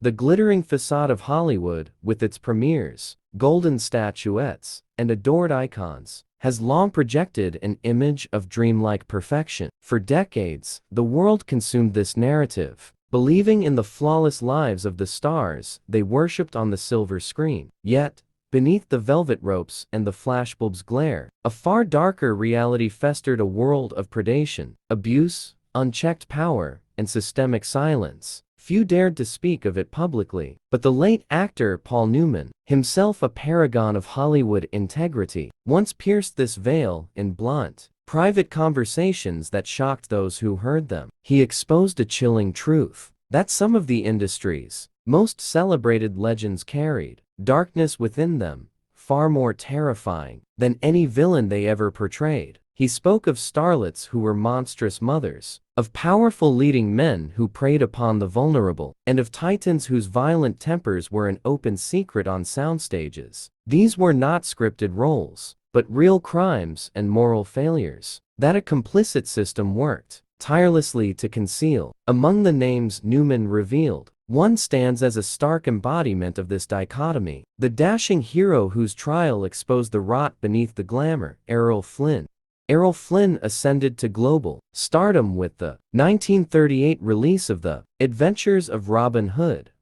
The glittering facade of Hollywood, with its premieres, golden statuettes, and adored icons, has long projected an image of dreamlike perfection. For decades, the world consumed this narrative, believing in the flawless lives of the stars they worshipped on the silver screen. Yet, beneath the velvet ropes and the flashbulb's glare, a far darker reality festered, a world of predation, abuse, unchecked power, and systemic silence. Few dared to speak of it publicly, but the late actor Paul Newman, himself a paragon of Hollywood integrity, once pierced this veil in blunt, private conversations that shocked those who heard them. He exposed a chilling truth, that some of the industry's most celebrated legends carried darkness within them, far more terrifying than any villain they ever portrayed. He spoke of starlets who were monstrous mothers, of powerful leading men who preyed upon the vulnerable, and of titans whose violent tempers were an open secret on soundstages. These were not scripted roles, but real crimes and moral failures that a complicit system worked tirelessly to conceal. Among the names Newman revealed, one stands as a stark embodiment of this dichotomy: the dashing hero whose trial exposed the rot beneath the glamour, Errol Flynn. Errol Flynn ascended to global stardom with the 1938 release of The Adventures of Robin Hood.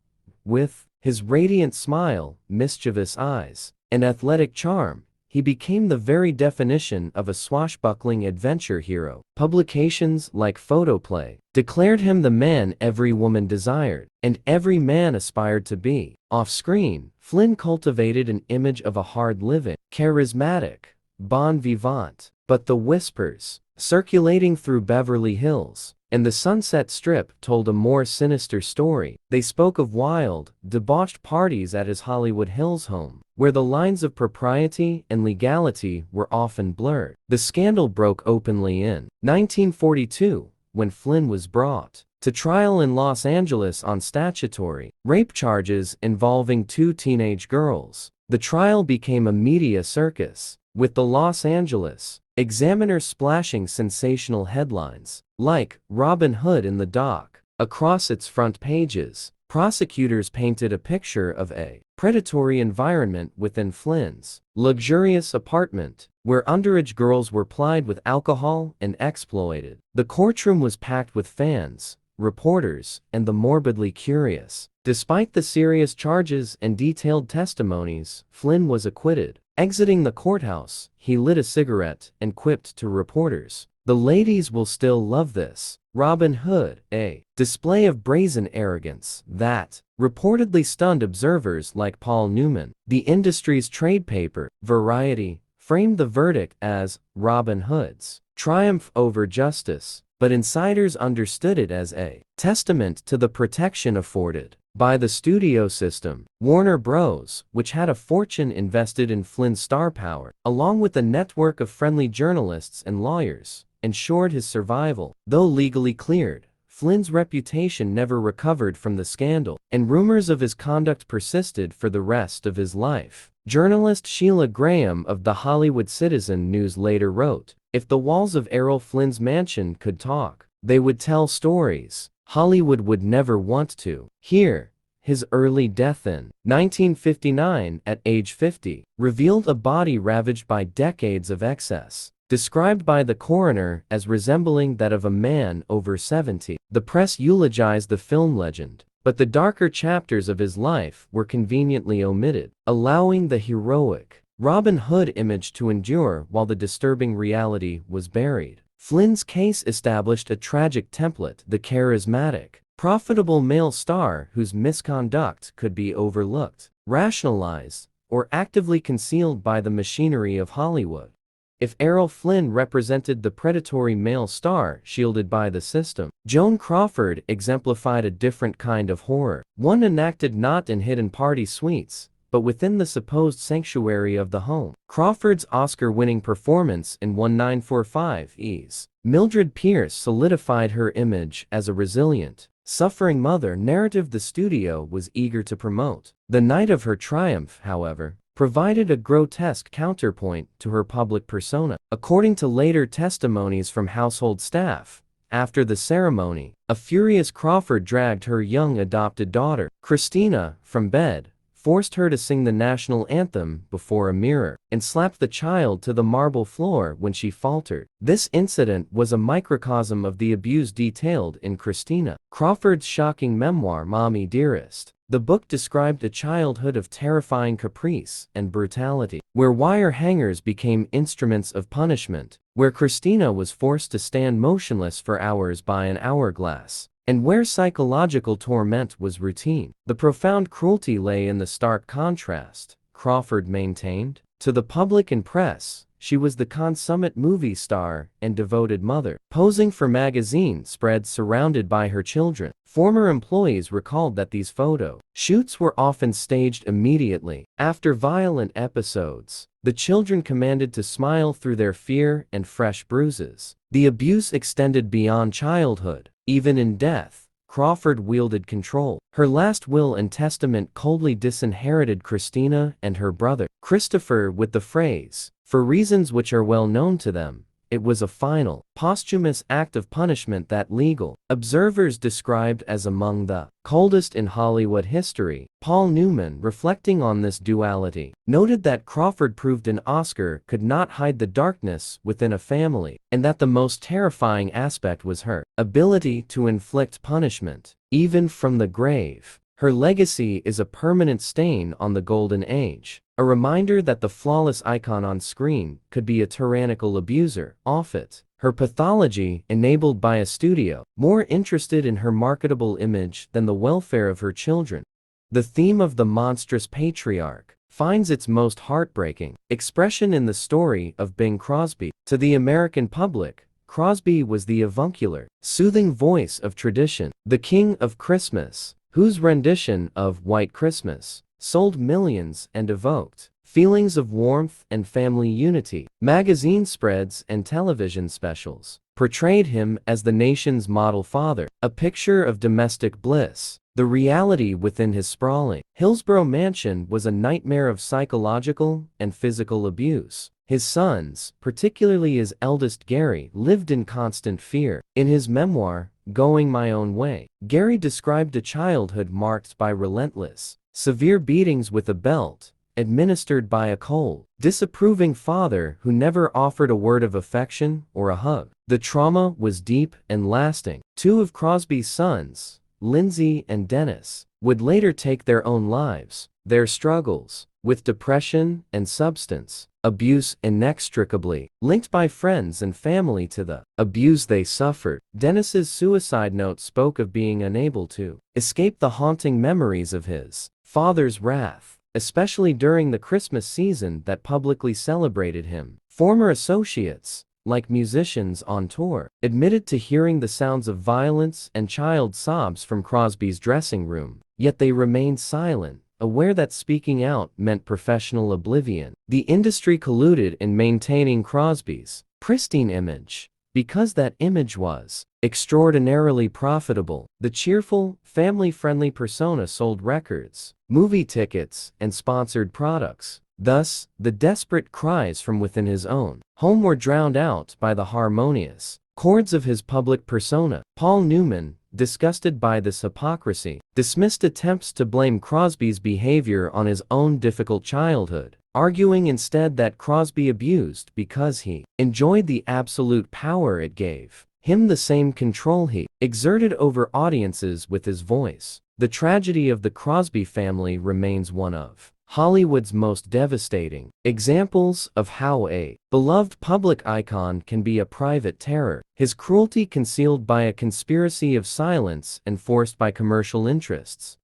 With his radiant smile, mischievous eyes, and athletic charm, he became the very definition of a swashbuckling adventure hero. Publications like Photoplay declared him the man every woman desired, and every man aspired to be. Off-screen, Flynn cultivated an image of a hard-living, charismatic, bon vivant. But the whispers, circulating through Beverly Hills and the Sunset Strip, told a more sinister story. They spoke of wild, debauched parties at his Hollywood Hills home, where the lines of propriety and legality were often blurred. The scandal broke openly in 1942, when Flynn was brought to trial in Los Angeles on statutory rape charges involving two teenage girls. The trial became a media circus, with the Los Angeles Examiner splashing sensational headlines like "Robin Hood in the dock" across its front pages. Prosecutors painted a picture of a predatory environment within Flynn's luxurious apartment, where underage girls were plied with alcohol and exploited. The courtroom was packed with fans, reporters, and the morbidly curious. Despite the serious charges and detailed testimonies, Flynn was acquitted. Exiting the courthouse, he lit a cigarette and quipped to reporters, "The ladies will still love this Robin Hood," a display of brazen arrogance that reportedly stunned observers like Paul Newman. The industry's trade paper, Variety, framed the verdict as Robin Hood's triumph over justice, but insiders understood it as a testament to the protection afforded by the studio system. Warner Bros., which had a fortune invested in Flynn's star power, along with a network of friendly journalists and lawyers, ensured his survival. Though legally cleared, Flynn's reputation never recovered from the scandal, and rumors of his conduct persisted for the rest of his life. Journalist Sheila Graham of The Hollywood Citizen News later wrote, "If the walls of Errol Flynn's mansion could talk, they would tell stories Hollywood would never want to hear." His early death in 1959 at age 50 revealed a body ravaged by decades of excess, described by the coroner as resembling that of a man over 70. The press eulogized the film legend, but the darker chapters of his life were conveniently omitted, allowing the heroic Robin Hood image to endure while the disturbing reality was buried. Flynn's case established a tragic template: the charismatic, profitable male star whose misconduct could be overlooked, rationalized, or actively concealed by the machinery of Hollywood. If Errol Flynn represented the predatory male star shielded by the system, Joan Crawford exemplified a different kind of horror, one enacted not in hidden party suites, but within the supposed sanctuary of the home. Crawford's Oscar-winning performance in 1945's Mildred Pierce solidified her image as a resilient, suffering mother narrative the studio was eager to promote. The night of her triumph, however, provided a grotesque counterpoint to her public persona. According to later testimonies from household staff, After the ceremony, a furious Crawford dragged her young adopted daughter, Christina, from bed, forced her to sing the national anthem before a mirror, and slapped the child to the marble floor when she faltered. This incident was a microcosm of the abuse detailed in Christina Crawford's shocking memoir Mommy Dearest. The book described a childhood of terrifying caprice and brutality, where wire hangers became instruments of punishment, where Christina was forced to stand motionless for hours by an hourglass, and where psychological torment was routine. The profound cruelty lay in the stark contrast, Crawford maintained. To the public and press, she was the consummate movie star and devoted mother, posing for magazine spreads surrounded by her children. Former employees recalled that these photo shoots were often staged immediately after violent episodes, the children commanded to smile through their fear and fresh bruises. The abuse extended beyond childhood. Even in death, Crawford wielded control. Her last will and testament coldly disinherited Christina and her brother, Christopher, with the phrase, "For reasons which are well known to them." It was a final, posthumous act of punishment that legal observers described as among the coldest in Hollywood history. Paul Newman, reflecting on this duality, noted that Crawford proved an Oscar could not hide the darkness within a family, and that the most terrifying aspect was her ability to inflict punishment, even from the grave. Her legacy is a permanent stain on the golden age, a reminder that the flawless icon on screen could be a tyrannical abuser. Offit, her pathology enabled by a studio, more interested in her marketable image than the welfare of her children. The theme of the monstrous patriarch finds its most heartbreaking expression in the story of Bing Crosby. To the American public, Crosby was the avuncular, soothing voice of tradition, the king of Christmas, whose rendition of White Christmas sold millions and evoked feelings of warmth and family unity. Magazine spreads and television specials portrayed him as the nation's model father, a picture of domestic bliss. The reality within his sprawling Hillsborough mansion was a nightmare of psychological and physical abuse. His sons, particularly his eldest Gary, lived in constant fear. In his memoir, Going My Own Way, Gary described a childhood marked by relentless, severe beatings with a belt, administered by a cold, disapproving father who never offered a word of affection or a hug. The trauma was deep and lasting. Two of Crosby's sons, Lindsay and Dennis, would later take their own lives. Their struggles with depression and substance abuse inextricably linked by friends and family to the abuse they suffered. Dennis's suicide note spoke of being unable to escape the haunting memories of his father's wrath, especially during the Christmas season that publicly celebrated him. Former associates, like musicians on tour, admitted to hearing the sounds of violence and child sobs from Crosby's dressing room, yet they remained silent, aware that speaking out meant professional oblivion. The industry colluded in maintaining Crosby's pristine image, because that image was extraordinarily profitable. The cheerful, family-friendly persona sold records, movie tickets, and sponsored products. Thus, the desperate cries from within his own home were drowned out by the harmonious chords of his public persona. Paul Newman, disgusted by this hypocrisy, dismissed attempts to blame Crosby's behavior on his own difficult childhood, arguing instead that Crosby abused because he enjoyed the absolute power it gave him the same control he exerted over audiences with his voice. The tragedy of the Crosby family remains one of Hollywood's most devastating examples of how a beloved public icon can be a private terror, his cruelty concealed by a conspiracy of silence enforced by commercial interests.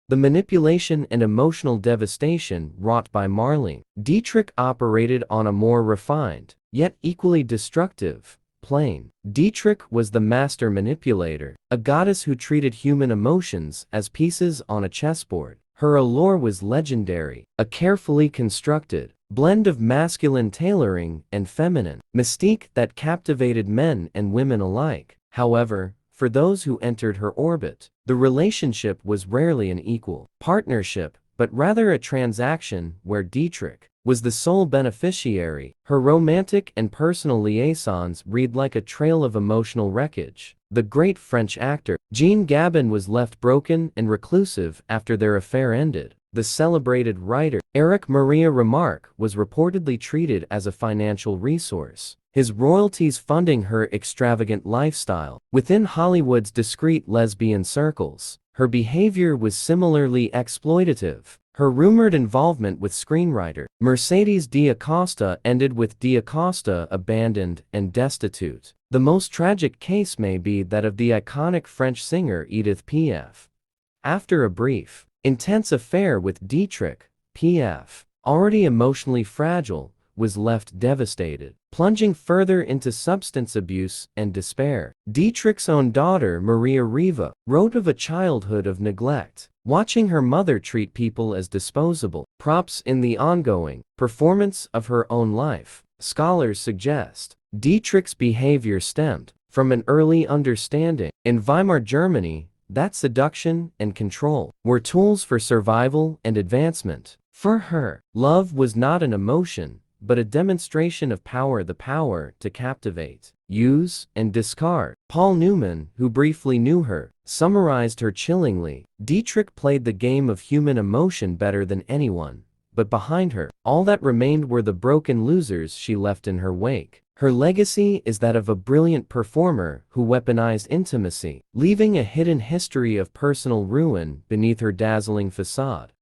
The manipulation and emotional devastation wrought by Marlene Dietrich operated on a more refined, yet equally destructive, plane. Dietrich was the master manipulator, a goddess who treated human emotions as pieces on a chessboard. Her allure was legendary, a carefully constructed blend of masculine tailoring and feminine mystique that captivated men and women alike. However, for those who entered her orbit, the relationship was rarely an equal partnership, but rather a transaction where Dietrich was the sole beneficiary. Her romantic and personal liaisons read like a trail of emotional wreckage. The great French actor, Jean Gabin, was left broken and reclusive after their affair ended. The celebrated writer, Eric Maria Remarque, was reportedly treated as a financial resource, his royalties funding her extravagant lifestyle. Within Hollywood's discreet lesbian circles, her behavior was similarly exploitative. Her rumored involvement with screenwriter Mercedes D'Acosta ended with D'Acosta abandoned and destitute. The most tragic case may be that of the iconic French singer Edith Piaf. After a brief, intense affair with Dietrich, Piaf, already emotionally fragile, was left devastated, plunging further into substance abuse and despair. Dietrich's own daughter, Maria Riva, wrote of a childhood of neglect, watching her mother treat people as disposable props in the ongoing performance of her own life. Scholars suggest Dietrich's behavior stemmed from an early understanding in Weimar Germany that seduction and control were tools for survival and advancement. For her, love was not an emotion, but a demonstration of power, the power to captivate, use, and discard. Paul Newman, who briefly knew her, summarized her chillingly: Dietrich played the game of human emotion better than anyone, but behind her, all that remained were the broken losers she left in her wake. Her legacy is that of a brilliant performer who weaponized intimacy, leaving a hidden history of personal ruin beneath her dazzling facade.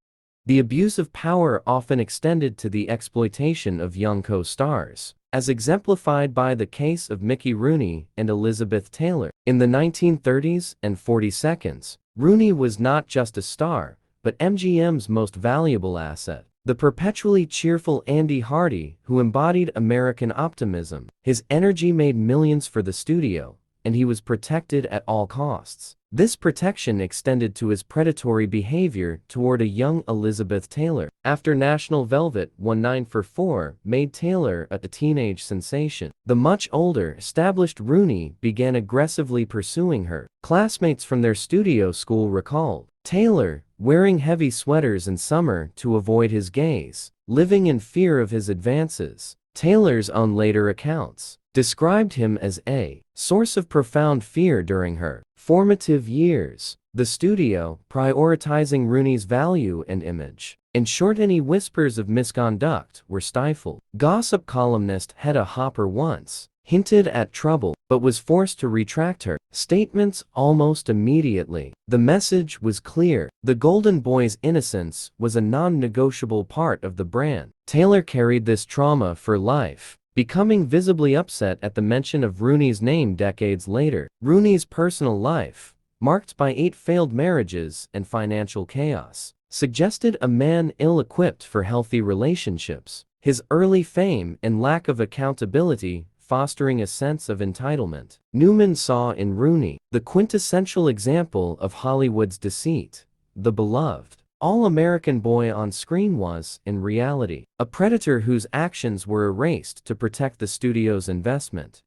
The abuse of power often extended to the exploitation of young co-stars, as exemplified by the case of Mickey Rooney and Elizabeth Taylor. In the 1930s and 40s, Rooney was not just a star, but MGM's most valuable asset. The perpetually cheerful Andy Hardy, who embodied American optimism. His energy made millions for the studio, and he was protected at all costs. This protection extended to his predatory behavior toward a young Elizabeth Taylor. After National Velvet won 9 for 4 made Taylor a teenage sensation, the much older, established Rooney began aggressively pursuing her. Classmates from their studio school recalled Taylor wearing heavy sweaters in summer to avoid his gaze, living in fear of his advances. Taylor's own later accounts described him as a source of profound fear during her formative years. The studio, prioritizing Rooney's value and image, ensured any whispers of misconduct were stifled. Gossip columnist Hedda Hopper once hinted at trouble, but was forced to retract her statements almost immediately. The message was clear: the Golden Boy's innocence was a non-negotiable part of the brand. Taylor carried this trauma for life, becoming visibly upset at the mention of Rooney's name decades later. Rooney's personal life, marked by 8 failed marriages and financial chaos, suggested a man ill-equipped for healthy relationships. His early fame and lack of accountability fostering a sense of entitlement. Newman saw in Rooney the quintessential example of Hollywood's deceit. The beloved all-American boy on screen was, in reality, a predator whose actions were erased to protect the studio's investment.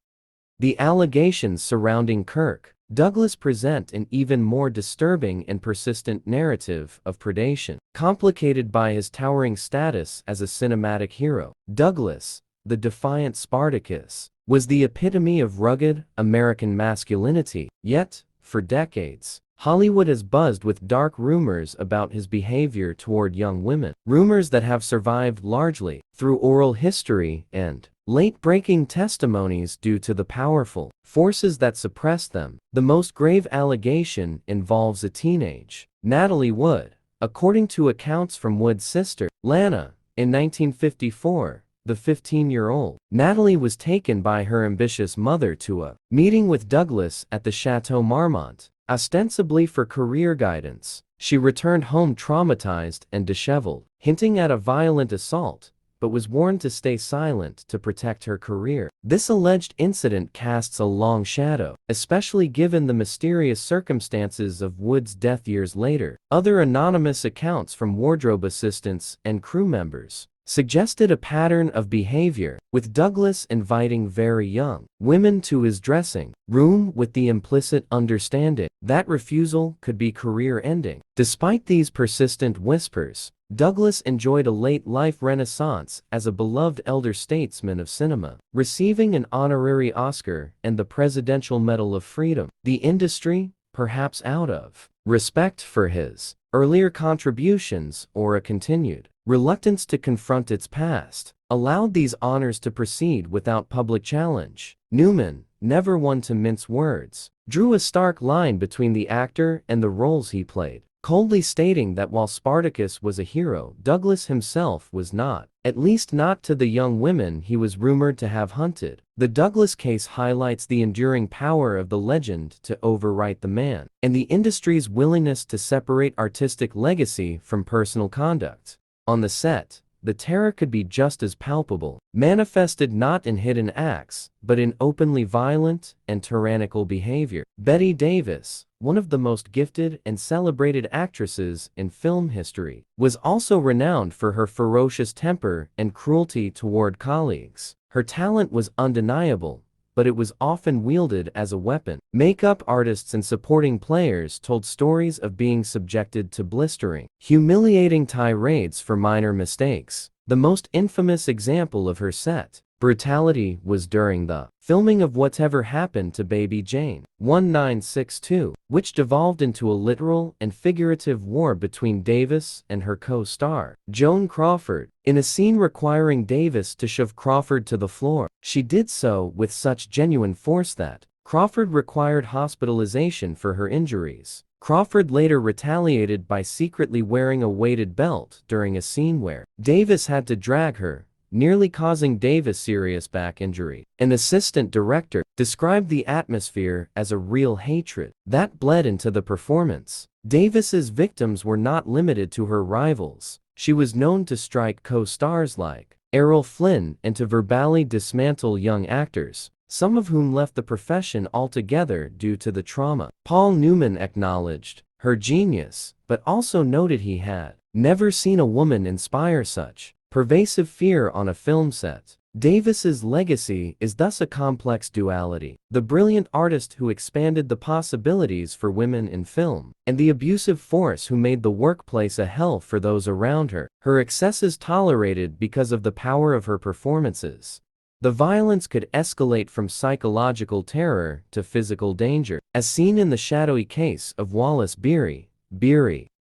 The allegations surrounding Kirk Douglas present an even more disturbing and persistent narrative of predation, complicated by his towering status as a cinematic hero. Douglas, the defiant Spartacus, was the epitome of rugged American masculinity. Yet, for decades, Hollywood has buzzed with dark rumors about his behavior toward young women, rumors that have survived largely through oral history and late-breaking testimonies due to the powerful forces that suppress them. The most grave allegation involves a teenage Natalie Wood. According to accounts from Wood's sister, Lana, in 1954, the 15-year-old Natalie was taken by her ambitious mother to a meeting with Douglas at the Chateau Marmont, ostensibly for career guidance. She returned home traumatized and disheveled, hinting at a violent assault, but was warned to stay silent to protect her career. This alleged incident casts a long shadow, especially given the mysterious circumstances of Wood's death years later. Other anonymous accounts from wardrobe assistants and crew members suggested a pattern of behavior, with Douglas inviting very young women to his dressing room with the implicit understanding that refusal could be career-ending. Despite these persistent whispers, Douglas enjoyed a late-life renaissance as a beloved elder statesman of cinema, receiving an honorary Oscar and the Presidential Medal of Freedom. The industry, perhaps out of respect for his earlier contributions or a continued reluctance to confront its past, allowed these honors to proceed without public challenge. Newman, never one to mince words, drew a stark line between the actor and the roles he played, coldly stating that while Spartacus was a hero, Douglas himself was not, at least not to the young women he was rumored to have hunted. The Douglas case highlights the enduring power of the legend to overwrite the man, and the industry's willingness to separate artistic legacy from personal conduct. On the set, the terror could be just as palpable, manifested not in hidden acts, but in openly violent and tyrannical behavior. Bette Davis, one of the most gifted and celebrated actresses in film history, was also renowned for her ferocious temper and cruelty toward colleagues. Her talent was undeniable, but it was often wielded as a weapon. Makeup artists and supporting players told stories of being subjected to blistering, humiliating tirades for minor mistakes. The most infamous example of her set brutality was during the filming of Whatever Happened to Baby Jane, 1962, which devolved into a literal and figurative war between Davis and her co-star, Joan Crawford. In a scene requiring Davis to shove Crawford to the floor, she did so with such genuine force that Crawford required hospitalization for her injuries. Crawford later retaliated by secretly wearing a weighted belt during a scene where Davis had to drag her, nearly causing Davis serious back injury. An assistant director described the atmosphere as a real hatred that bled into the performance. Davis's victims were not limited to her rivals. She was known to strike co-stars like Errol Flynn and to verbally dismantle young actors, some of whom left the profession altogether due to the trauma. Paul Newman acknowledged her genius, but also noted he had never seen a woman inspire such pervasive fear on a film set. Davis's legacy is thus a complex duality: the brilliant artist who expanded the possibilities for women in film, and the abusive force who made the workplace a hell for those around her. Her excesses tolerated because of the power of her performances. The violence could escalate from psychological terror to physical danger, as seen in the shadowy case of Wallace Beery,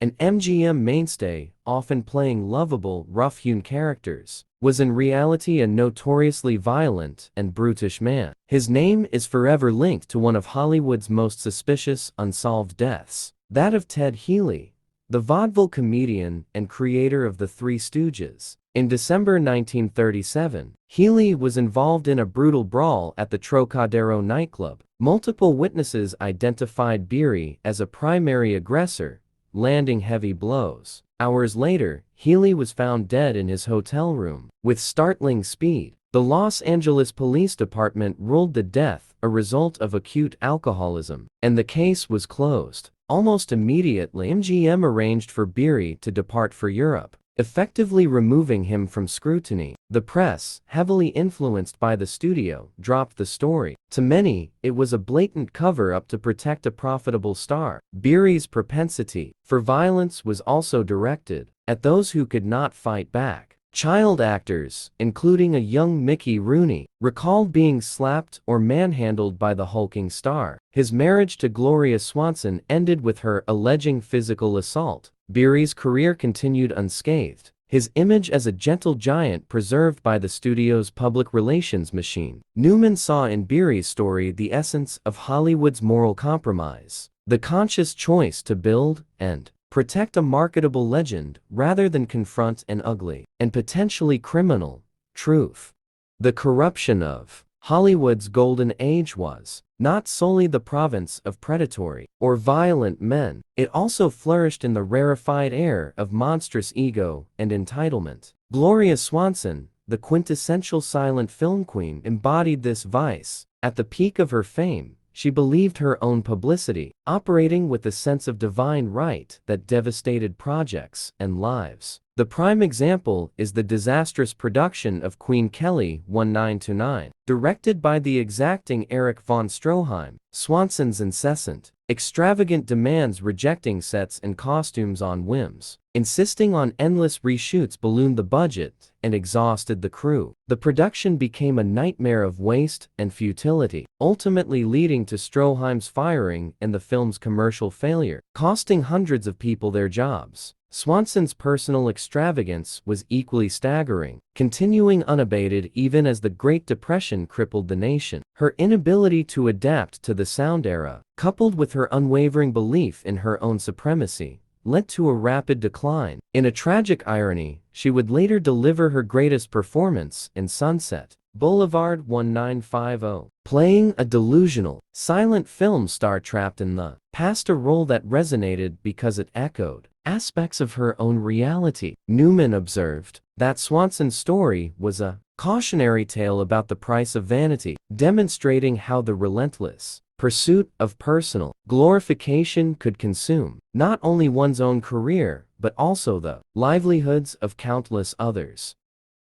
an MGM mainstay, often playing lovable, rough-hewn characters, was in reality a notoriously violent and brutish man. His name is forever linked to one of Hollywood's most suspicious unsolved deaths, that of Ted Healy, the vaudeville comedian and creator of The Three Stooges. In December 1937, Healy was involved in a brutal brawl at the Trocadero nightclub. Multiple witnesses identified Beery as a primary aggressor, landing heavy blows. Hours later, Healy was found dead in his hotel room. With startling speed, the Los Angeles Police Department ruled the death a result of acute alcoholism, and the case was closed. Almost immediately, MGM arranged for Beery to depart for Europe, effectively removing him from scrutiny. The press, heavily influenced by the studio, dropped the story. To many, it was a blatant cover-up to protect a profitable star. Beery's propensity for violence was also directed at those who could not fight back. Child actors, including a young Mickey Rooney, recalled being slapped or manhandled by the hulking star. His marriage to Gloria Swanson ended with her alleging physical assault. Beery's career continued unscathed, his image as a gentle giant preserved by the studio's public relations machine. Newman saw in Beery's story the essence of Hollywood's moral compromise, the conscious choice to build and protect a marketable legend rather than confront an ugly and potentially criminal truth. The corruption of Hollywood's golden age was not solely the province of predatory or violent men. It also flourished in the rarefied air of monstrous ego and entitlement. Gloria Swanson, the quintessential silent film queen, embodied this vice. At the peak of her fame, she believed her own publicity, operating with a sense of divine right that devastated projects and lives. The prime example is the disastrous production of Queen Kelly 1929, directed by the exacting Erich von Stroheim. Swanson's incessant, extravagant demands, rejecting sets and costumes on whims, insisting on endless reshoots, ballooned the budget and exhausted the crew. The production became a nightmare of waste and futility, ultimately leading to Stroheim's firing and the film's commercial failure, costing hundreds of people their jobs. Swanson's personal extravagance was equally staggering, continuing unabated even as the Great Depression crippled the nation. Her inability to adapt to the sound era, coupled with her unwavering belief in her own supremacy, led to a rapid decline. In a tragic irony, she would later deliver her greatest performance in Sunset Boulevard 1950, playing a delusional, silent film star trapped in the past, a role that resonated because it echoed aspects of her own reality. Newman observed that Swanson's story was a cautionary tale about the price of vanity, demonstrating how the relentless pursuit of personal glorification could consume not only one's own career but also the livelihoods of countless others.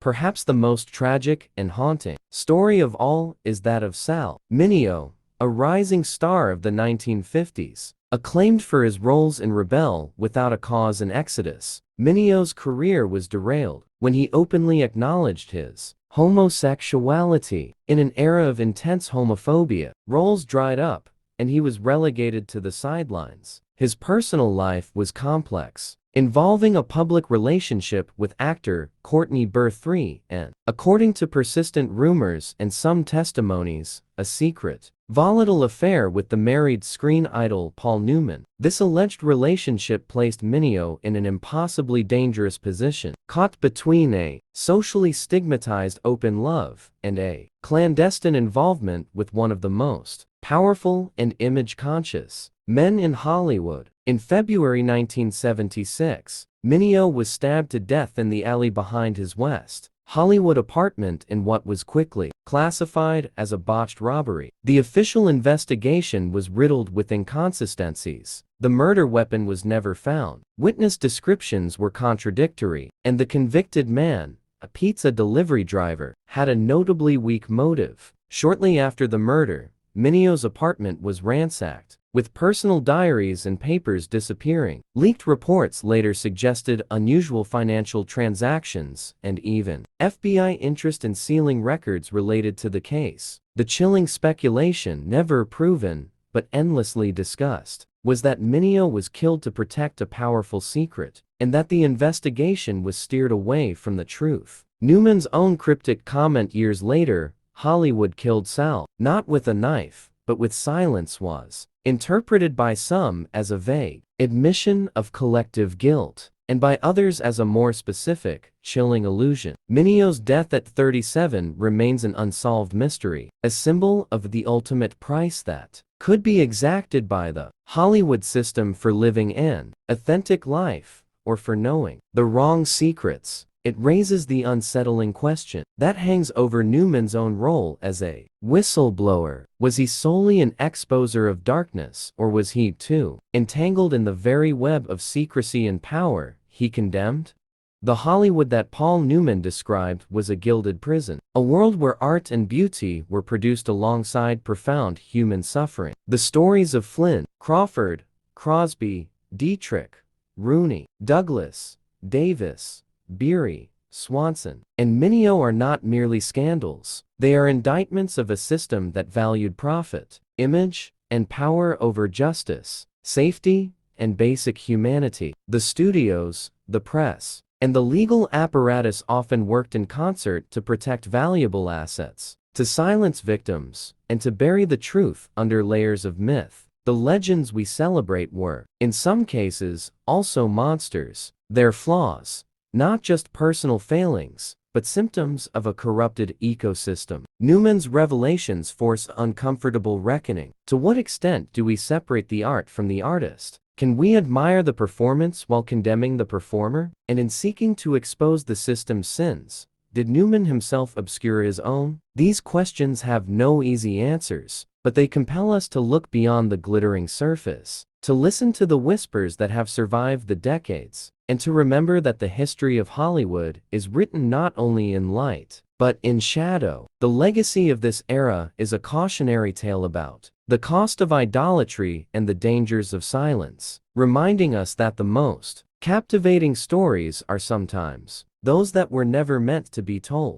Perhaps the most tragic and haunting story of all is that of Sal Mineo, a rising star of the 1950s. Acclaimed for his roles in Rebel Without a Cause and Exodus, Mineo's career was derailed when he openly acknowledged his homosexuality. In an era of intense homophobia, roles dried up, and he was relegated to the sidelines. His personal life was complex, involving a public relationship with actor Courtney Burth and, according to persistent rumors and some testimonies, a secret, volatile affair with the married screen idol Paul Newman. This alleged relationship placed Mineo in an impossibly dangerous position, caught between a socially stigmatized open love and a clandestine involvement with one of the most powerful and image-conscious men in Hollywood. In February 1976, Mineo was stabbed to death in the alley behind his West Hollywood apartment in what was quickly classified as a botched robbery. The official investigation was riddled with inconsistencies. The murder weapon was never found, witness descriptions were contradictory, and the convicted man, a pizza delivery driver, had a notably weak motive. Shortly after the murder, Mineo's apartment was ransacked, with personal diaries and papers disappearing. Leaked reports later suggested unusual financial transactions and even FBI interest in sealing records related to the case. The chilling speculation, never proven but endlessly discussed, was that Mineo was killed to protect a powerful secret, and that the investigation was steered away from the truth. Newman's own cryptic comment years later, "Hollywood killed Sal, not with a knife, but with silence," was interpreted by some as a vague admission of collective guilt, and by others as a more specific, chilling allusion. Mineo's death at 37 remains an unsolved mystery, a symbol of the ultimate price that could be exacted by the Hollywood system for living an authentic life, or for knowing the wrong secrets. It raises the unsettling question that hangs over Newman's own role as a whistleblower. Was he solely an exposer of darkness, or was he, too, entangled in the very web of secrecy and power he condemned? The Hollywood that Paul Newman described was a gilded prison, a world where art and beauty were produced alongside profound human suffering. The stories of Flynn, Crawford, Crosby, Dietrich, Rooney, Douglas, Davis, Beery, Swanson, and Mineo are not merely scandals. They are indictments of a system that valued profit, image, and power over justice, safety, and basic humanity. The studios, the press, and the legal apparatus often worked in concert to protect valuable assets, to silence victims, and to bury the truth under layers of myth. The legends we celebrate were, in some cases, also monsters, their flaws, not just personal failings, but symptoms of a corrupted ecosystem. Newman's revelations force uncomfortable reckoning. To what extent do we separate the art from the artist? Can we admire the performance while condemning the performer? And in seeking to expose the system's sins, did Newman himself obscure his own? These questions have no easy answers, but they compel us to look beyond the glittering surface, to listen to the whispers that have survived the decades, and to remember that the history of Hollywood is written not only in light, but in shadow. The legacy of this era is a cautionary tale about the cost of idolatry and the dangers of silence, reminding us that the most captivating stories are sometimes those that were never meant to be told.